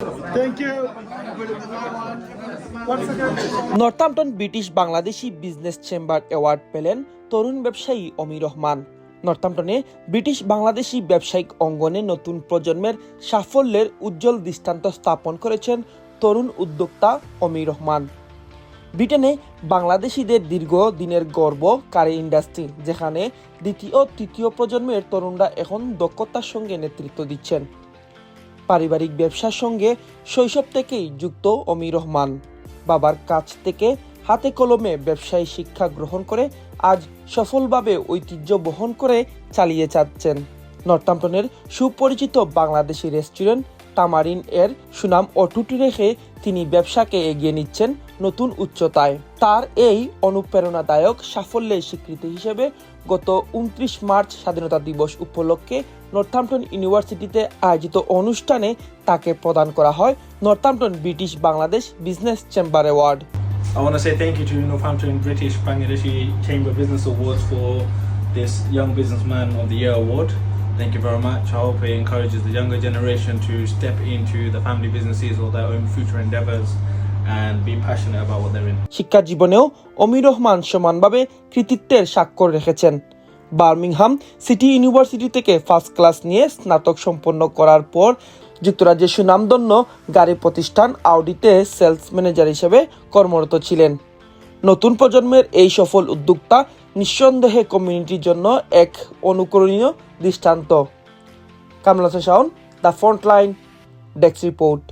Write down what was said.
Thank you. Northampton British Bangladeshi business chamber award পেলেন তরুণ ব্যবসায়ী অমির Rahman. নর্থাম্পটনে British Bangladeshi ব্যবসায়িক অঙ্গনে নতুন প্রজন্মের সাফল্যের উজ্জ্বল দৃষ্টান্ত স্থাপন করেছেন তরুণ উদ্যোক্তা অমির রহমান। ব্রিটেনে বাংলাদেশিদের দীর্ঘ দিনের গর্ব কারি ইন্ডাস্ট্রি, যেখানে দ্বিতীয় ও তৃতীয় প্রজন্মের তরুণরা এখন দক্ষতার সঙ্গে নেতৃত্ব দিচ্ছেন। পারিবারিক ব্যবসার সঙ্গে শৈশব থেকেই যুক্ত অমির রহমান। বাবার কাছ থেকে হাতে কলমে ব্যবসায়ী শিক্ষা গ্রহণ করে আজ সফলভাবে ঐতিহ্য বহন করে চালিয়ে যাচ্ছেন। নর্থাম্পটনের সুপরিচিত বাংলাদেশি রেস্টুরেন্ট তামারিন এর সুনাম অটুট রেখে তিনি ব্যবসাকে এগিয়ে নিচ্ছেন নতুন উচ্চতায়। তার এই অনুপ্রেরণাদায়ক সাফল্যের স্বীকৃতি হিসেবে গত 29 মার্চ স্বাধীনতা দিবস উপলক্ষে নর্থাম্পটন ইউনিভার্সিটিতে আয়োজিত অনুষ্ঠানে তাকে প্রদান করা হয় Northampton British Bangladesh business chamber award. I want to say thank you to Northampton British Bangladeshi Chamber Business Awards for this Young Businessman of the Year award. Thank you very much. I hope it encourages the younger generation to step into the family businesses or their own future endeavours and be passionate about what they're in. শিক্ষা জীবনেও অমির রহমান সমানভাবে কৃতিত্বের স্বাক্ষর রেখেছেন। Birmingham city university থেকে first class নিয়ে স্নাতক সম্পন্ন করার পর যুক্তরাজ্যের সুনামধন্য গাড়ি প্রতিষ্ঠান আউডিতে সেলস ম্যানেজার হিসেবে কর্মরত ছিলেন। নতুন প্রজন্মের এই সফল উদ্যোক্তা নিঃসন্দেহে কমিউনিটির জন্য এক অনুকরণীয় দৃষ্টান্ত। কামলা Shaon, the frontline, desk report.